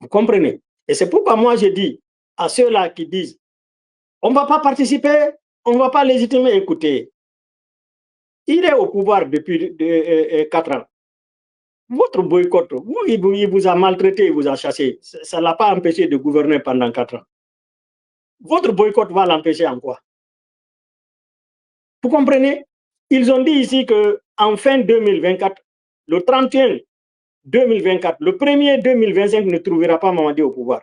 Vous comprenez? Et c'est pourquoi moi je dis à ceux-là qui disent on ne va pas participer, on ne va pas légitimer, écouter. Il est au pouvoir depuis 4 ans. Votre boycott, il vous a maltraité, il vous a chassé. Ça ne l'a pas empêché de gouverner pendant 4 ans. Votre boycott va l'empêcher en quoi? Vous comprenez? Ils ont dit ici qu'en fin 2024, le 31 2024, le 1er 2025 ne trouvera pas Mamadi au pouvoir.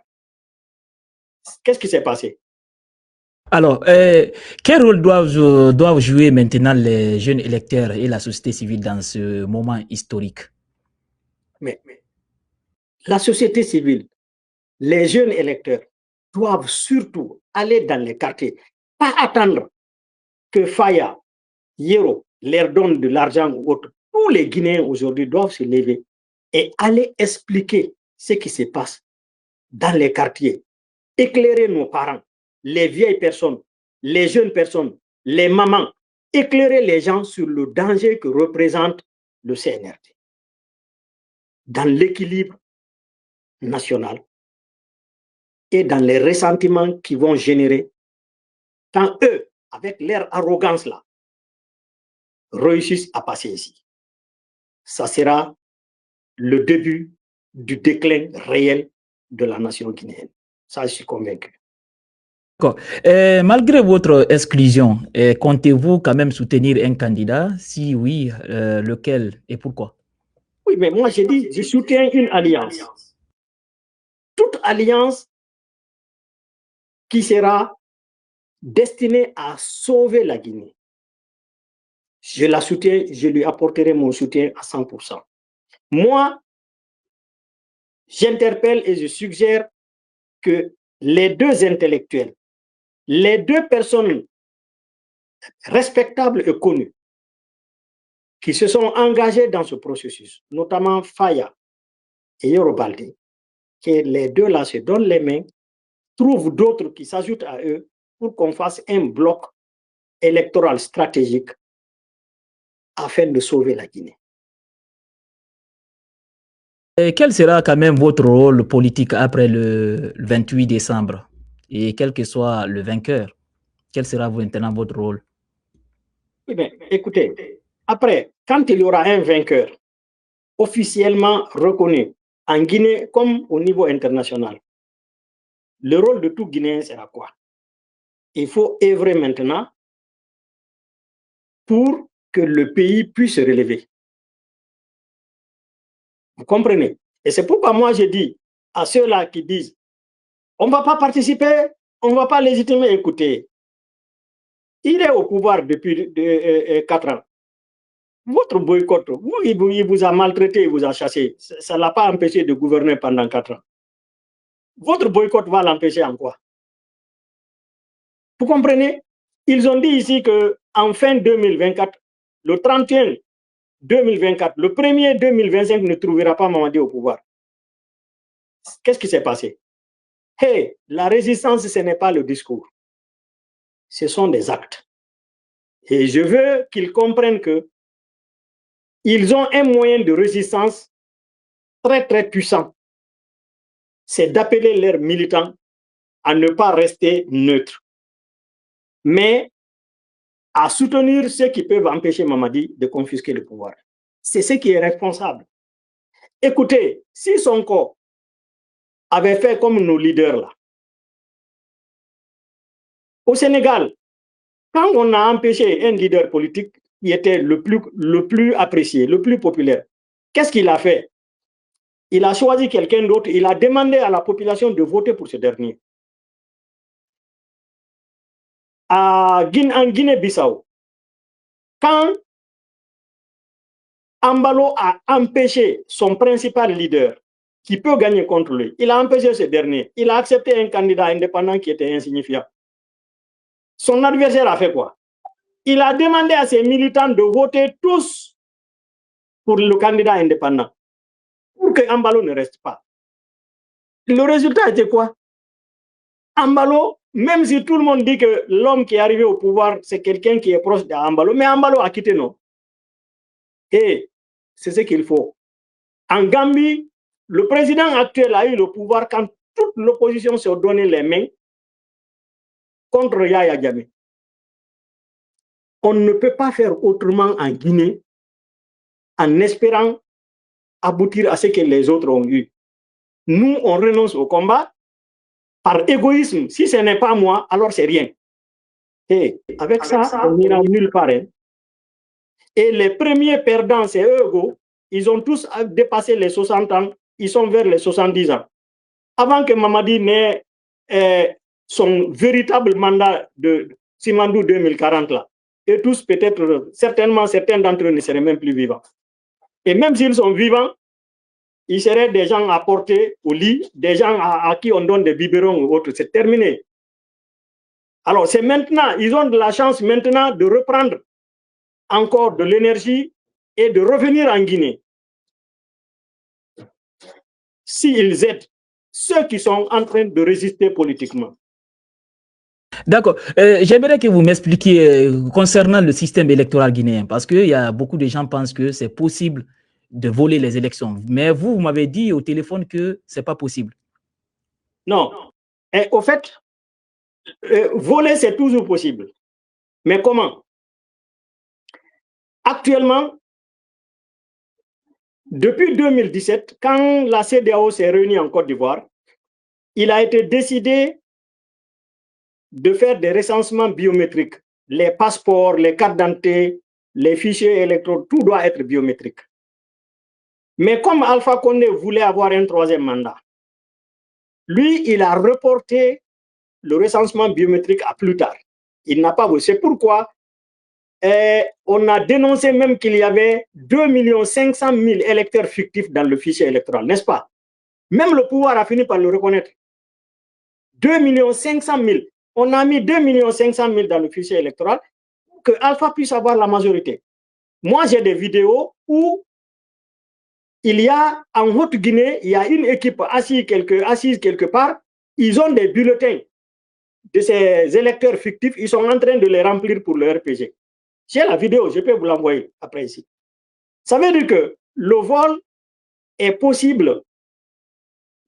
Qu'est-ce qui s'est passé? Alors, quel rôle doivent jouer maintenant les jeunes électeurs et la société civile dans ce moment historique? Mais la société civile, les jeunes électeurs doivent surtout aller dans les quartiers, pas attendre que Faya, Yero leur donne de l'argent ou autre. Tous les Guinéens aujourd'hui doivent se lever et aller expliquer ce qui se passe dans les quartiers, éclairer nos parents, les vieilles personnes, les jeunes personnes, les mamans, éclairer les gens sur le danger que représente le CNRD dans l'équilibre national et dans les ressentiments qu'ils vont générer quand eux, avec leur arrogance là, réussissent à passer ici. Ça sera le début du déclin réel de la nation guinéenne. Ça, je suis convaincu. Malgré votre exclusion, comptez-vous quand même soutenir un candidat? Si oui, lequel et pourquoi? Oui, mais moi, j'ai dit, je soutiens une alliance. Toute alliance qui sera destinée à sauver la Guinée. Je la soutiens, je lui apporterai mon soutien à 100%. Moi, j'interpelle et je suggère que les deux intellectuels, les deux personnes respectables et connues qui se sont engagées dans ce processus, notamment Faya et Yorobaldi, que les deux là se donnent les mains, trouvent d'autres qui s'ajoutent à eux pour qu'on fasse un bloc électoral stratégique afin de sauver la Guinée. Et quel sera quand même votre rôle politique après le 28 décembre? Et quel que soit le vainqueur, quel sera maintenant votre rôle? Oui, mais écoutez, après, quand il y aura un vainqueur officiellement reconnu en Guinée comme au niveau international, le rôle de tout Guinéen sera quoi? Il faut œuvrer maintenant pour que le pays puisse se relever. Vous comprenez? Et c'est pourquoi moi je dis à ceux-là qui disent on ne va pas participer, on ne va pas légitimer, écouter. Il est au pouvoir depuis 4 ans. Votre boycott, il vous a maltraité, il vous a chassé. Ça ne l'a pas empêché de gouverner pendant 4 ans. Votre boycott va l'empêcher en quoi? Vous comprenez? Ils ont dit ici qu'en fin 2024, le 31 2024, le 1er 2025 ne trouvera pas Mamadi au pouvoir. Qu'est-ce qui s'est passé? Hey, la résistance, ce n'est pas le discours. Ce sont des actes. Et je veux qu'ils comprennent qu'ils ont un moyen de résistance très, très puissant. C'est d'appeler leurs militants à ne pas rester neutres, mais à soutenir ceux qui peuvent empêcher Mamadi de confisquer le pouvoir. C'est ce qui est responsable. Écoutez, si Sonko avait fait comme nos leaders là, au Sénégal, quand on a empêché un leader politique qui était le plus apprécié, le plus populaire, qu'est-ce qu'il a fait? Il a choisi quelqu'un d'autre, il a demandé à la population de voter pour ce dernier. En Guinée-Bissau, quand Ambalo a empêché son principal leader, qui peut gagner contre lui, il a empêché ce dernier. Il a accepté un candidat indépendant qui était insignifiant. Son adversaire a fait quoi? Il a demandé à ses militants de voter tous pour le candidat indépendant, pour que Ambalo ne reste pas. Le résultat était quoi? Ambalo, même si tout le monde dit que l'homme qui est arrivé au pouvoir, c'est quelqu'un qui est proche d'Ambalo, mais Ambalo a quitté, non? Et c'est ce qu'il faut. En Gambie, le président actuel a eu le pouvoir quand toute l'opposition s'est donné les mains contre Yaya Jammeh. On ne peut pas faire autrement en Guinée en espérant aboutir à ce que les autres ont eu. Nous, on renonce au combat par égoïsme. Si ce n'est pas moi, alors c'est rien. Et avec ça, on n'ira nulle part. Hein. Et les premiers perdants, c'est eux. Ils ont tous dépassé les 60 ans. Ils sont vers les 70 ans. Avant que Mamadi n'ait son véritable mandat de Simandou 2040 là. Et tous, peut-être, certainement, certains d'entre eux ne seraient même plus vivants. Et même s'ils sont vivants, ils seraient des gens à porter au lit, des gens à qui on donne des biberons ou autres. C'est terminé. Alors, c'est maintenant, ils ont de la chance maintenant de reprendre encore de l'énergie et de revenir en Guinée. S'ils aident ceux qui sont en train de résister politiquement. D'accord. J'aimerais que vous m'expliquiez concernant le système électoral guinéen, parce qu'il y a beaucoup de gens qui pensent que c'est possible de voler les élections. Mais vous m'avez dit au téléphone que ce n'est pas possible. Non. Et au fait, voler, c'est toujours possible. Mais comment? Actuellement, depuis 2017, quand la CEDEAO s'est réunie en Côte d'Ivoire, il a été décidé de faire des recensements biométriques. Les passeports, les cartes d'identité, les fichiers électoraux, tout doit être biométrique. Mais comme Alpha Condé voulait avoir un troisième mandat, lui, il a reporté le recensement biométrique à plus tard. Il n'a pas voulu. C'est pourquoi on a dénoncé même qu'il y avait 2 500 000 électeurs fictifs dans le fichier électoral, n'est-ce pas? Même le pouvoir a fini par le reconnaître. 2 500 000. On a mis 2 500 000 dans le fichier électoral pour que Alpha puisse avoir la majorité. Moi, j'ai des vidéos où il y a en Haute-Guinée, il y a une équipe assise quelque part, ils ont des bulletins de ces électeurs fictifs, ils sont en train de les remplir pour le RPG. J'ai la vidéo, je peux vous l'envoyer après ici. Ça veut dire que le vol est possible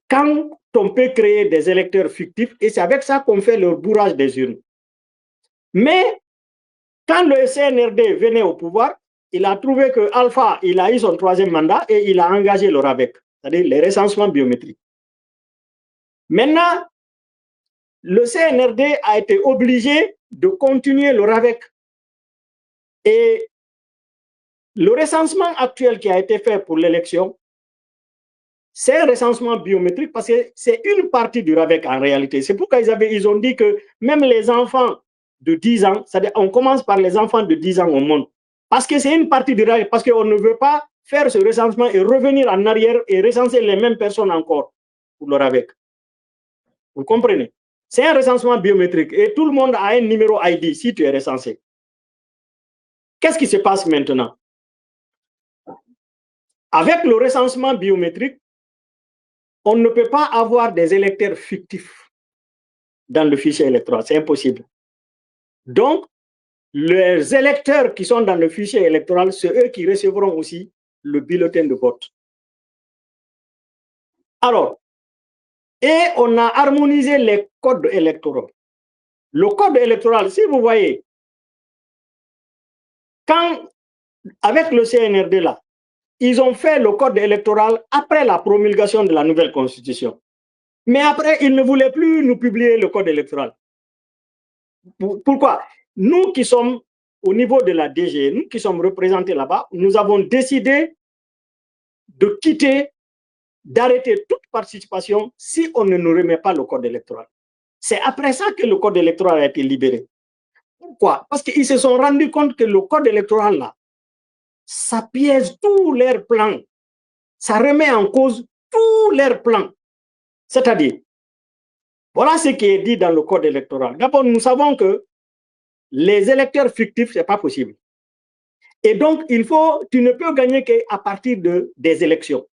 quand on peut créer des électeurs fictifs et c'est avec ça qu'on fait le bourrage des urnes. Mais quand le CNRD venait au pouvoir, il a trouvé que Alpha, il a eu son troisième mandat et il a engagé le RAVEC, c'est-à-dire les recensements biométriques. Maintenant, le CNRD a été obligé de continuer le RAVEC. Et le recensement actuel qui a été fait pour l'élection, c'est un recensement biométrique parce que c'est une partie du RAVEC en réalité. C'est pourquoi ils ont dit que même les enfants de 10 ans, c'est-à-dire on commence par les enfants de 10 ans au monde, parce que c'est une partie du RAVEC, parce qu'on ne veut pas faire ce recensement et revenir en arrière et recenser les mêmes personnes encore pour le RAVEC. Vous comprenez? C'est un recensement biométrique et tout le monde a un numéro ID si tu es recensé. Qu'est-ce qui se passe maintenant? Avec le recensement biométrique, on ne peut pas avoir des électeurs fictifs dans le fichier électoral. C'est impossible. Donc, les électeurs qui sont dans le fichier électoral, c'est eux qui recevront aussi le bulletin de vote. Alors, et on a harmonisé les codes électoraux. Le code électoral, si vous voyez, quand, avec le CNRD là, ils ont fait le code électoral après la promulgation de la nouvelle constitution. Mais après, ils ne voulaient plus nous publier le code électoral. Pourquoi? Nous qui sommes au niveau de la DG, nous qui sommes représentés là-bas, nous avons décidé de quitter, d'arrêter toute participation si on ne nous remet pas le code électoral. C'est après ça que le code électoral a été libéré. Pourquoi? Parce qu'ils se sont rendus compte que le code électoral là, ça piège tous leurs plans. Ça remet en cause tous leurs plans. C'est-à-dire, voilà ce qui est dit dans le code électoral. D'abord, nous savons que les électeurs fictifs, ce n'est pas possible. Et donc, tu ne peux gagner qu'à partir des élections.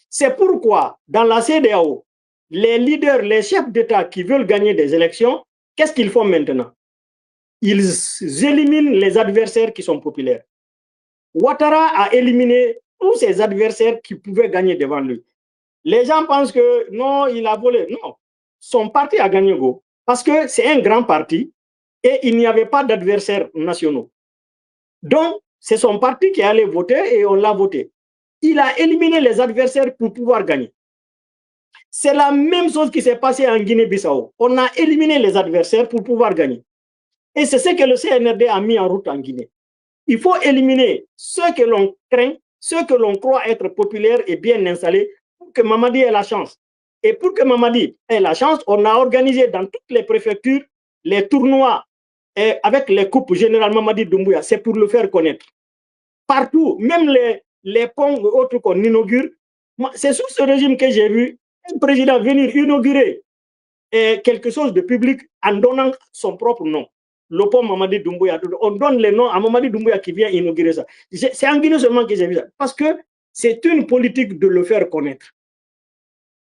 C'est pourquoi, dans la CEDEAO, les leaders, les chefs d'État qui veulent gagner des élections, qu'est-ce qu'ils font maintenant? Ils éliminent les adversaires qui sont populaires. Ouattara a éliminé tous ses adversaires qui pouvaient gagner devant lui. Les gens pensent que non, il a volé. Non, son parti a gagné go. Parce que c'est un grand parti et il n'y avait pas d'adversaires nationaux. Donc, c'est son parti qui allait voter et on l'a voté. Il a éliminé les adversaires pour pouvoir gagner. C'est la même chose qui s'est passé en Guinée-Bissau. On a éliminé les adversaires pour pouvoir gagner. Et c'est ce que le CNRD a mis en route en Guinée. Il faut éliminer ceux que l'on craint, ceux que l'on croit être populaires et bien installés pour que Mamadi ait la chance. Et pour que Mamadi ait la chance, on a organisé dans toutes les préfectures les tournois et avec les coupes général Mamadi Doumbouya. C'est pour le faire connaître. Partout, même les ponts et autres qu'on inaugure, c'est sous ce régime que j'ai vu un président venir inaugurer quelque chose de public en donnant son propre nom. Le pont Mamadi Doumbouya. On donne les noms à Mamadi Doumbouya qui vient inaugurer ça. C'est en Guinée seulement que j'ai vu ça. Parce que c'est une politique de le faire connaître.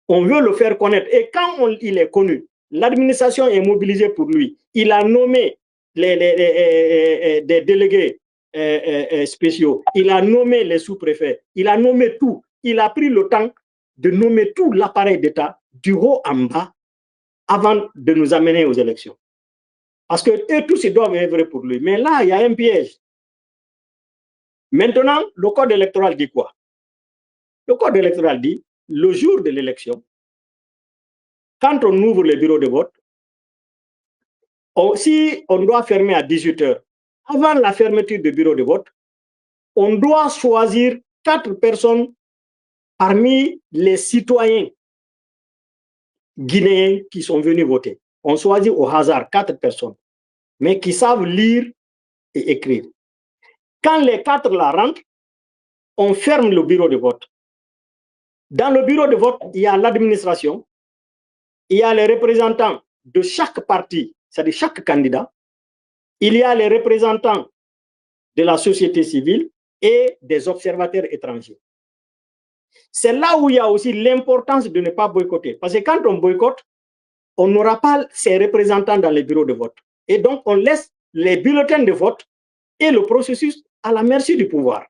On veut le faire connaître. Et quand il est connu, l'administration est mobilisée pour lui. Il a nommé des délégués spéciaux. Il a nommé les sous-préfets. Il a nommé tout. Il a pris le temps de nommer tout l'appareil d'État du haut en bas avant de nous amener aux élections. Parce que eux tous, ils doivent œuvrer pour lui. Mais là, il y a un piège. Maintenant, le code électoral dit quoi? Le code électoral dit, le jour de l'élection, quand on ouvre les bureaux de vote, si on doit fermer à 18 h, avant la fermeture du bureau de vote, on doit choisir 4 personnes parmi les citoyens guinéens qui sont venus voter. On choisit au hasard 4 personnes, mais qui savent lire et écrire. Quand les 4 la rentrent, on ferme le bureau de vote. Dans le bureau de vote, il y a l'administration, il y a les représentants de chaque parti, c'est-à-dire chaque candidat, il y a les représentants de la société civile et des observateurs étrangers. C'est là où il y a aussi l'importance de ne pas boycotter. Parce que quand on boycotte, on n'aura pas ces représentants dans les bureaux de vote. Et donc, on laisse les bulletins de vote et le processus à la merci du pouvoir.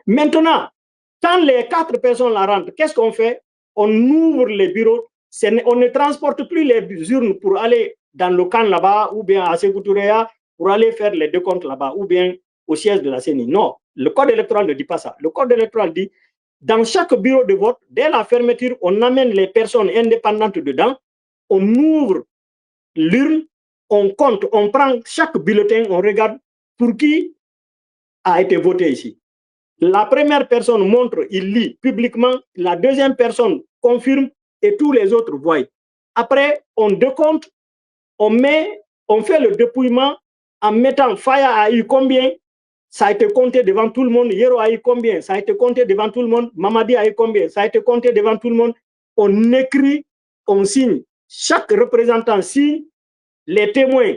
Maintenant, quand les 4 personnes la rentrent, qu'est-ce qu'on fait? On ouvre les bureaux, on ne transporte plus les urnes pour aller dans le camp là-bas ou bien à Sékou-Touréa pour aller faire les décomptes là-bas ou bien au siège de la CENI. Non, le code électoral ne dit pas ça. Le code électoral dit, dans chaque bureau de vote, dès la fermeture, on amène les personnes indépendantes dedans, on ouvre l'urne, on compte, on prend chaque bulletin, on regarde pour qui a été voté ici. La première personne montre, il lit publiquement, la deuxième personne confirme et tous les autres voient. Après, on décompte, on fait le dépouillement en mettant Faya a eu combien, ça a été compté devant tout le monde, Yero a eu combien, ça a été compté devant tout le monde, Mamadi a eu combien, ça a été compté devant tout le monde. On écrit, on signe, chaque représentant signe, les témoins,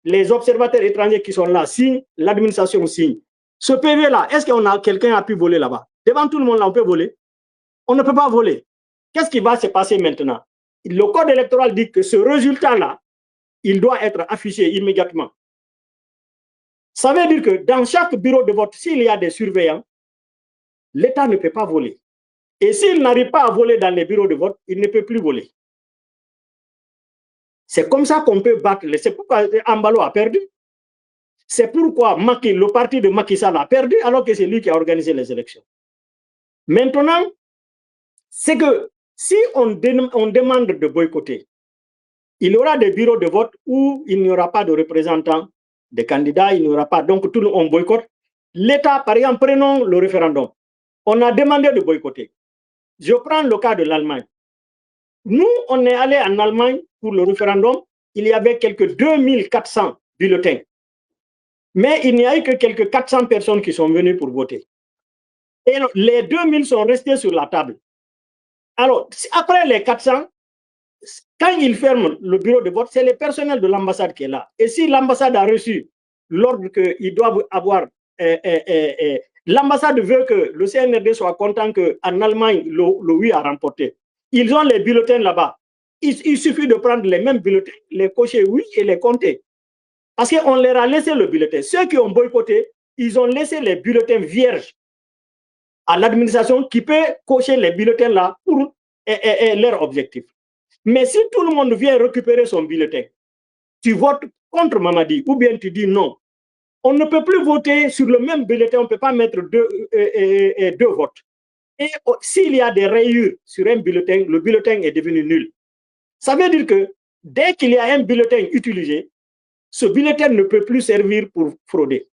les observateurs étrangers qui sont là signent, l'administration signe. Ce PV-là, est-ce qu'on a quelqu'un a pu voler là-bas? Devant tout le monde, là, on peut voler? On ne peut pas voler. Qu'est-ce qui va se passer maintenant? Le code électoral dit que ce résultat-là, il doit être affiché immédiatement. Ça veut dire que dans chaque bureau de vote, s'il y a des surveillants, l'État ne peut pas voler. Et s'il n'arrive pas à voler dans les bureaux de vote, il ne peut plus voler. C'est comme ça qu'on peut battre. C'est pourquoi Ambalo a perdu. C'est pourquoi le parti de Macky Sall a perdu alors que c'est lui qui a organisé les élections. Maintenant, c'est que si on demande de boycotter, il y aura des bureaux de vote où il n'y aura pas de représentants des candidats, il n'y aura pas. Donc, tout le monde boycotte. L'État, par exemple, prenons le référendum. On a demandé de boycotter. Je prends le cas de l'Allemagne. Nous, on est allé en Allemagne pour le référendum. Il y avait quelques 2400 bulletins. Mais il n'y a eu que quelques 400 personnes qui sont venues pour voter. Et les 2000 sont restés sur la table. Alors, après les 400, quand ils ferment le bureau de vote, c'est le personnel de l'ambassade qui est là. Et si l'ambassade a reçu l'ordre qu'ils doivent avoir, l'ambassade veut que le CNRD soit content qu'en Allemagne, le oui a remporté. Ils ont les bulletins là-bas. Il suffit de prendre les mêmes bulletins, les cocher oui et les compter. Parce qu'on leur a laissé le bulletin. Ceux qui ont boycotté, ils ont laissé les bulletins vierges. à l'administration qui peut cocher les bulletins là pour leur objectif. Mais si tout le monde vient récupérer son bulletin, tu votes contre Mamadi ou bien tu dis non, on ne peut plus voter sur le même bulletin, on ne peut pas mettre deux votes. Et s'il y a des rayures sur un bulletin, le bulletin est devenu nul. Ça veut dire que dès qu'il y a un bulletin utilisé, ce bulletin ne peut plus servir pour frauder.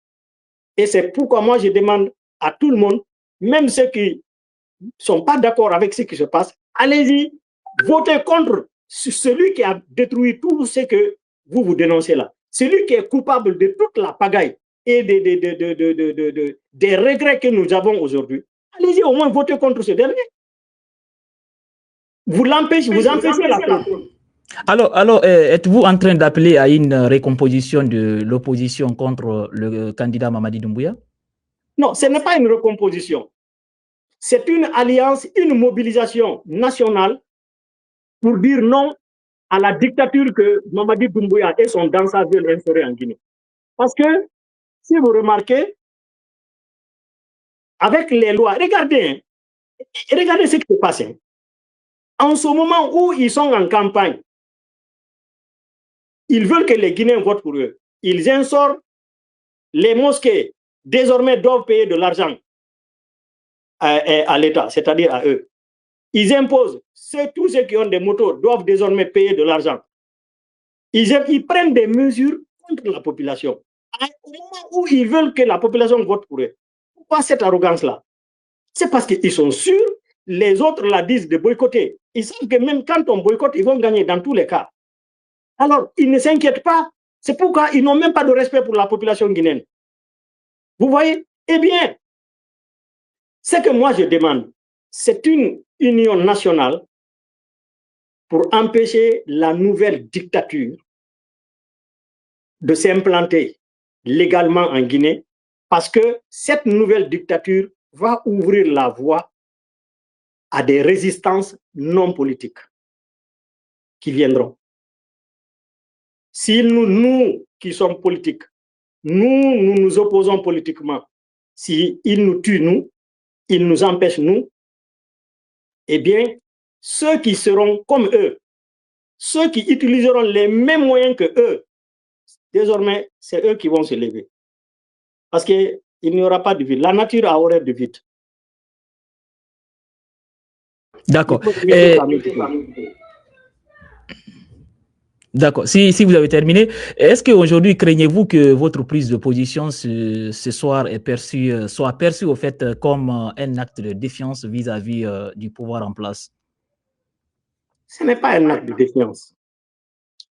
Et c'est pourquoi moi je demande à tout le monde, même ceux qui ne sont pas d'accord avec ce qui se passe, allez-y, votez contre celui qui a détruit tout ce que vous dénoncez là. Celui qui est coupable de toute la pagaille et des regrets que nous avons aujourd'hui. Allez-y, au moins votez contre ce dernier. Vous empêchez la fraude. Alors êtes-vous en train d'appeler à une recomposition de l'opposition contre le candidat Mamadi Doumbouya? Non, ce n'est pas une recomposition. C'est une alliance, une mobilisation nationale pour dire non à la dictature que Mamadi Doumbouya et son danseur veulent instaurer en Guinée. Parce que, si vous remarquez, avec les lois, regardez ce qui se passe. En ce moment où ils sont en campagne, ils veulent que les Guinéens votent pour eux. Ils instaurent les mosquées, désormais doivent payer de l'argent à l'État, c'est-à-dire à eux. Ils imposent, tous ceux qui ont des motos doivent désormais payer de l'argent. Ils prennent des mesures contre la population. Au moment où ils veulent que la population vote pour eux. Pourquoi cette arrogance-là? C'est parce qu'ils sont sûrs, les autres la disent de boycotter. Ils savent que même quand on boycotte, ils vont gagner dans tous les cas. Alors, ils ne s'inquiètent pas. C'est pourquoi ils n'ont même pas de respect pour la population guinéenne. Vous voyez? Eh bien, ce que moi je demande, c'est une union nationale pour empêcher la nouvelle dictature de s'implanter légalement en Guinée, parce que cette nouvelle dictature va ouvrir la voie à des résistances non politiques qui viendront. Si nous qui sommes politiques, nous nous opposons politiquement, si ils nous tuent, ils nous empêchent, eh bien, ceux qui seront comme eux, ceux qui utiliseront les mêmes moyens que eux, désormais, c'est eux qui vont se lever. Parce qu'il n'y aura pas de vide. La nature a horreur de vide. D'accord. D'accord. Si vous avez terminé, est-ce qu'aujourd'hui, craignez-vous que votre prise de position ce soir soit perçue au fait comme un acte de défiance vis-à-vis du pouvoir en place? Ce n'est pas un acte de défiance.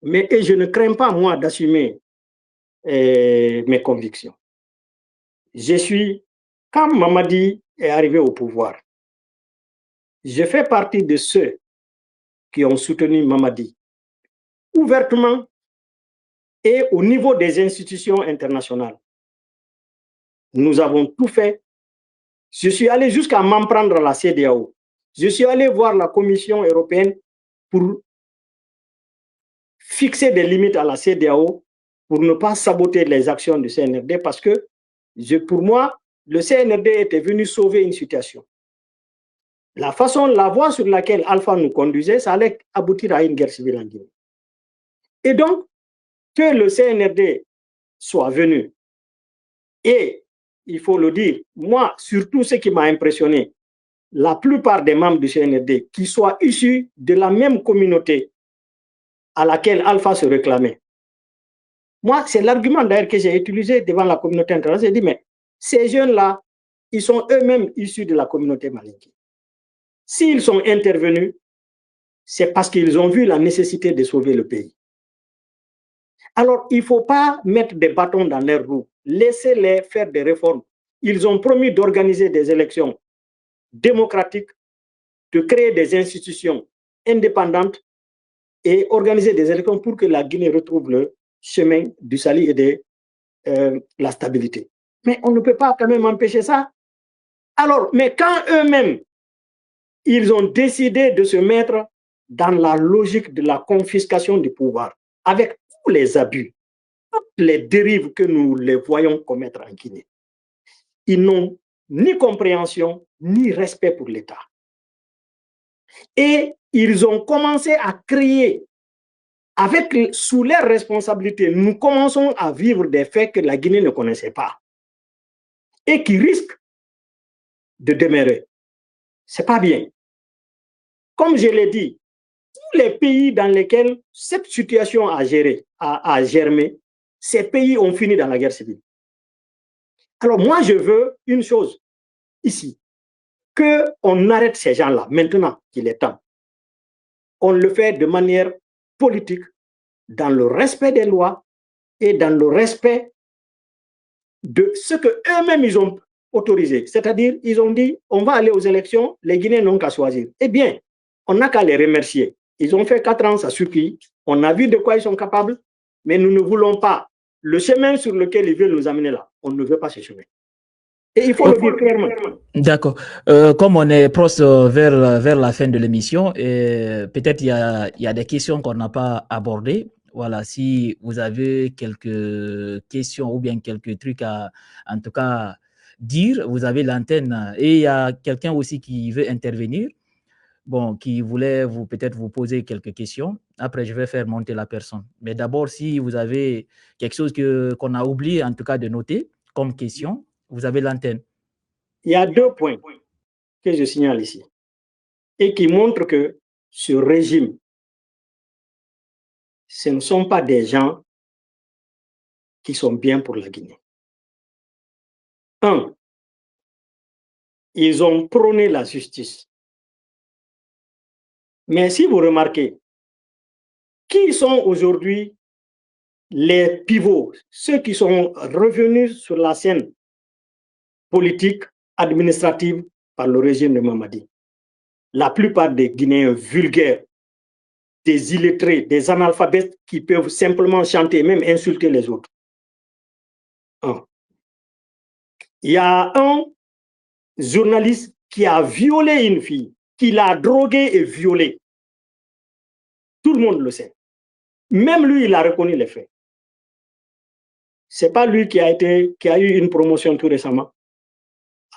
Mais je ne crains pas, moi, d'assumer mes convictions. Quand Mamadi est arrivé au pouvoir, je fais partie de ceux qui ont soutenu Mamadi ouvertement et au niveau des institutions internationales. Nous avons tout fait. Je suis allé jusqu'à m'en prendre à la CEDEAO. Je suis allé voir la Commission européenne pour fixer des limites à la CEDEAO pour ne pas saboter les actions du CNRD parce que, pour moi, le CNRD était venu sauver une situation. La voie sur laquelle Alpha nous conduisait, ça allait aboutir à une guerre civile en Guinée. Et donc, que le CNRD soit venu, et il faut le dire, moi, surtout ce qui m'a impressionné, la plupart des membres du CNRD qui soient issus de la même communauté à laquelle Alpha se réclamait. Moi, c'est l'argument d'ailleurs que j'ai utilisé devant la communauté internationale. J'ai dit, mais ces jeunes-là, ils sont eux-mêmes issus de la communauté malinké. S'ils sont intervenus, c'est parce qu'ils ont vu la nécessité de sauver le pays. Alors, il ne faut pas mettre des bâtons dans leurs roues. Laissez-les faire des réformes. Ils ont promis d'organiser des élections démocratiques, de créer des institutions indépendantes et organiser des élections pour que la Guinée retrouve le chemin du salut et de la stabilité. Mais on ne peut pas quand même empêcher ça. Alors, mais quand eux-mêmes, ils ont décidé de se mettre dans la logique de la confiscation du pouvoir, avec tous les abus, toutes les dérives que nous les voyons commettre en Guinée, ils n'ont ni compréhension, ni respect pour l'État. Et ils ont commencé à créer, sous leur responsabilité, nous commençons à vivre des faits que la Guinée ne connaissait pas et qui risquent de demeurer. Ce n'est pas bien. Comme je l'ai dit, tous les pays dans lesquels cette situation a germé, ces pays ont fini dans la guerre civile. Alors moi, je veux une chose ici, qu'on arrête ces gens-là, maintenant qu'il est temps. On le fait de manière politique, dans le respect des lois et dans le respect de ce qu'eux-mêmes ils ont autorisé. C'est-à-dire, ils ont dit, on va aller aux élections, les Guinéens n'ont qu'à choisir. Eh bien, on n'a qu'à les remercier. Ils ont fait 4 ans, ça suffit. On a vu de quoi ils sont capables, mais nous ne voulons pas le chemin sur lequel ils veulent nous amener là. On ne veut pas ce chemin. Et il faut le dire clairement. D'accord. Comme on est proche vers la fin de l'émission, peut-être il y a des questions qu'on n'a pas abordées. Voilà, si vous avez quelques questions ou bien quelques trucs à, en tout cas, dire, vous avez l'antenne. Et il y a quelqu'un aussi qui veut intervenir, bon, qui voulait peut-être vous poser quelques questions. Après, je vais faire monter la personne. Mais d'abord, si vous avez quelque chose qu'on a oublié, en tout cas, de noter comme question, vous avez l'antenne. Il y a 2 points que je signale ici et qui montrent que ce régime, ce ne sont pas des gens qui sont bien pour la Guinée. 1, ils ont prôné la justice. Mais si vous remarquez, qui sont aujourd'hui les pivots, ceux qui sont revenus sur la scène politique, administrative par le régime de Mamadi? La plupart des Guinéens vulgaires, des illettrés, des analphabètes qui peuvent simplement chanter, même insulter les autres. 1. Il y a un journaliste qui a violé une fille, qui l'a droguée et violée. Tout le monde le sait. Même lui, il a reconnu les faits. Ce n'est pas lui qui a eu une promotion tout récemment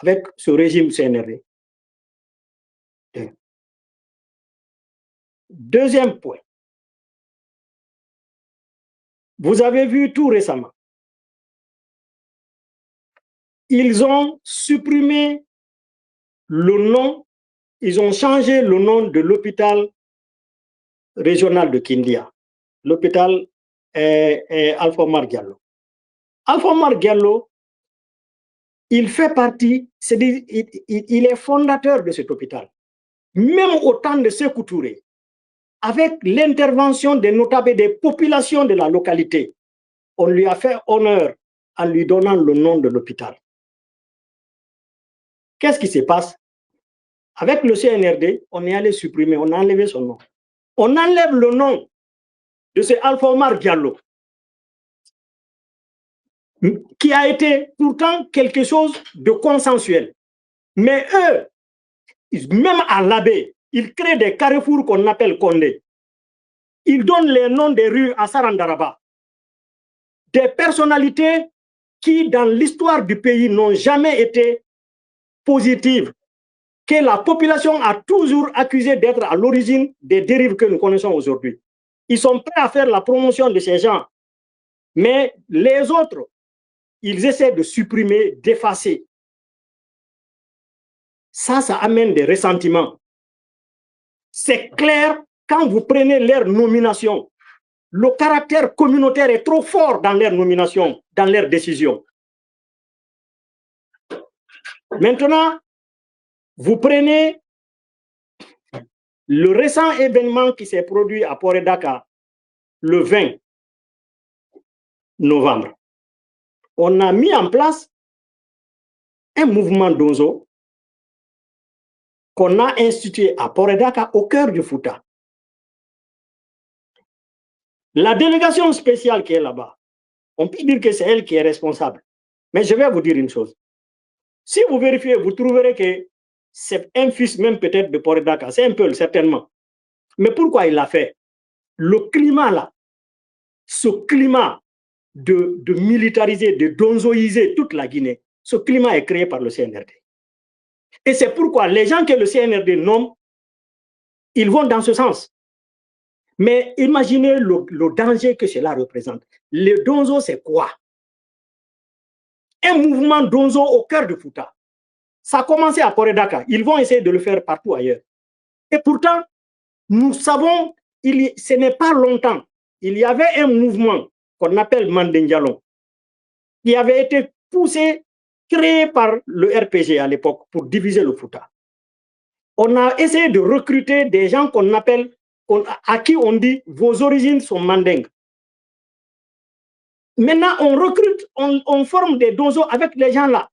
avec ce régime CNRD. Deuxième point. Vous avez vu tout récemment. Ils ont supprimé le nom, ils ont changé le nom de l'hôpital régional de Kindia. L'hôpital Alpha Omar Diallo. Alpha Omar Diallo, il fait partie, il est fondateur de cet hôpital. Même au temps de Sékou Touré, avec l'intervention des notables des populations de la localité, on lui a fait honneur en lui donnant le nom de l'hôpital. Qu'est-ce qui se passe? Avec le CNRD, on est allé supprimer, on a enlevé son nom. On enlève le nom de ce Alpha Omar Diallo, qui a été pourtant quelque chose de consensuel. Mais eux, même à l'abbé, ils créent des carrefours qu'on appelle Condé. Ils donnent les noms des rues à Sarandaraba. Des personnalités qui, dans l'histoire du pays, n'ont jamais été positives, que la population a toujours accusé d'être à l'origine des dérives que nous connaissons aujourd'hui. Ils sont prêts à faire la promotion de ces gens. Mais les autres, ils essaient de supprimer, d'effacer. Ça amène des ressentiments. C'est clair, quand vous prenez leur nomination, le caractère communautaire est trop fort dans leurs nominations, dans leurs décisions. Maintenant, vous prenez le récent événement qui s'est produit à Port-et-Dakar le 20 novembre. On a mis en place un mouvement d'Onzo qu'on a institué à Port-et-Dakar au cœur du Fouta. La délégation spéciale qui est là-bas, on peut dire que c'est elle qui est responsable. Mais je vais vous dire une chose. Si vous vérifiez, vous trouverez que c'est un fils même peut-être de Port-et-Dakar. C'est un peu, certainement. Mais pourquoi il l'a fait? Le climat là, ce climat de militariser, de donzoiser toute la Guinée, ce climat est créé par le CNRD. Et c'est pourquoi les gens que le CNRD nomme, ils vont dans ce sens. Mais imaginez le danger que cela représente. Le Donzo, c'est quoi? Un mouvement Donzo au cœur de Fouta. Ça a commencé à Koredaka. Ils vont essayer de le faire partout ailleurs. Et pourtant, nous savons, ce n'est pas longtemps, il y avait un mouvement qu'on appelle Mandindialon, qui avait été poussé, créé par le RPG à l'époque pour diviser le Fouta. On a essayé de recruter des gens qu'on appelle, à qui on dit vos origines sont mandingues. Maintenant, on recrute, on forme des donzos avec les gens là.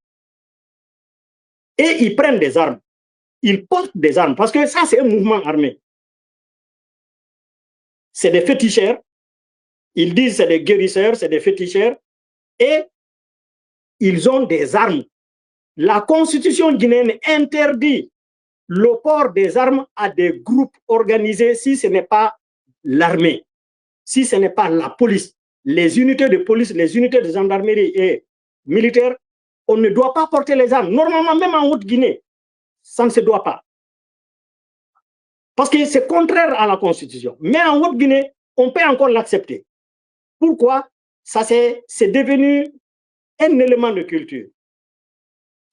Et ils prennent des armes. Ils portent des armes parce que ça, c'est un mouvement armé. C'est des féticheurs. Ils disent c'est des guérisseurs, c'est des féticheurs. Et ils ont des armes. La constitution guinéenne interdit le port des armes à des groupes organisés si ce n'est pas l'armée, si ce n'est pas la police. Les unités de police, les unités de gendarmerie et militaires, on ne doit pas porter les armes. Normalement, même en Haute-Guinée, ça ne se doit pas. Parce que c'est contraire à la Constitution. Mais en Haute-Guinée, on peut encore l'accepter. Pourquoi? Ça, c'est devenu un élément de culture.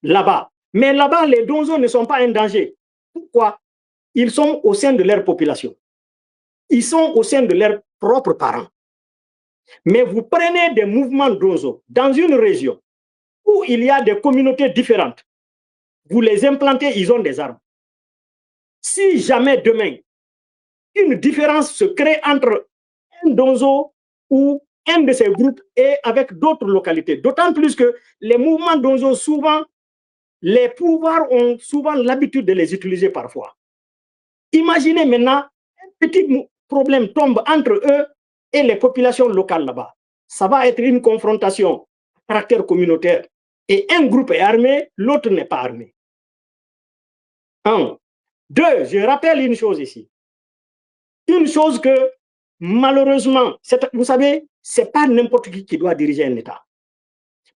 Là-bas. Mais là-bas, les donzos ne sont pas un danger. Pourquoi? Ils sont au sein de leur population. Ils sont au sein de leurs propres parents. Mais vous prenez des mouvements donzos dans une région où il y a des communautés différentes. Vous les implantez, ils ont des armes. Si jamais demain, une différence se crée entre un donzo ou un de ces groupes et avec d'autres localités, d'autant plus que les mouvements donzo, souvent, les pouvoirs ont souvent l'habitude de les utiliser parfois. Imaginez maintenant, un petit problème tombe entre eux et les populations locales là-bas. Ça va être une confrontation à caractère communautaire. Et un groupe est armé, l'autre n'est pas armé. Un. Deux, je rappelle une chose ici. Une chose que, malheureusement, vous savez, ce n'est pas n'importe qui doit diriger un État.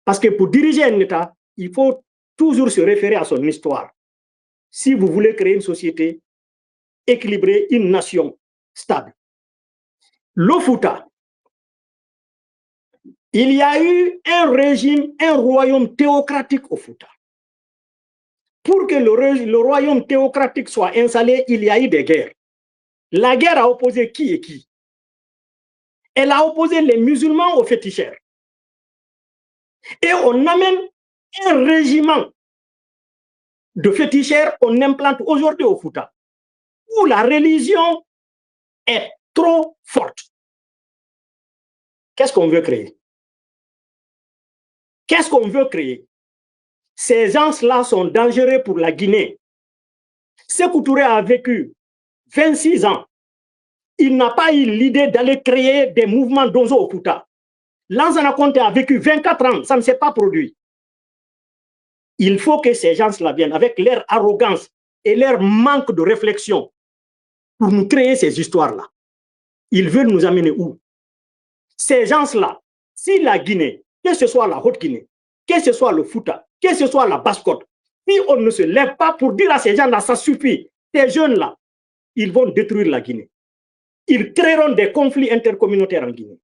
Parce que pour diriger un État, il faut toujours se référer à son histoire. Si vous voulez créer une société équilibrée, une nation stable. Le Fouta, il y a eu un régime, un royaume théocratique au Fouta. Pour que le royaume théocratique soit installé, il y a eu des guerres. La guerre a opposé qui et qui? Elle a opposé les musulmans aux féticheurs. Et on amène un régiment de féticheurs qu'on implante aujourd'hui au Fouta, où la religion est trop forte. Qu'est-ce qu'on veut créer? Qu'est-ce qu'on veut créer? Ces gens-là sont dangereux pour la Guinée. Sékou Touré a vécu 26 ans. Il n'a pas eu l'idée d'aller créer des mouvements donzo au Fouta. Lansana Conté a vécu 24 ans, ça ne s'est pas produit. Il faut que ces gens-là viennent avec leur arrogance et leur manque de réflexion pour nous créer ces histoires-là. Ils veulent nous amener où? Ces gens-là, si la Guinée, que ce soit la Haute-Guinée, que ce soit le Fouta, que ce soit la Basse-Côte, si on ne se lève pas pour dire à ces gens-là, ça suffit, ces jeunes-là, ils vont détruire la Guinée. Ils créeront des conflits intercommunautaires en Guinée.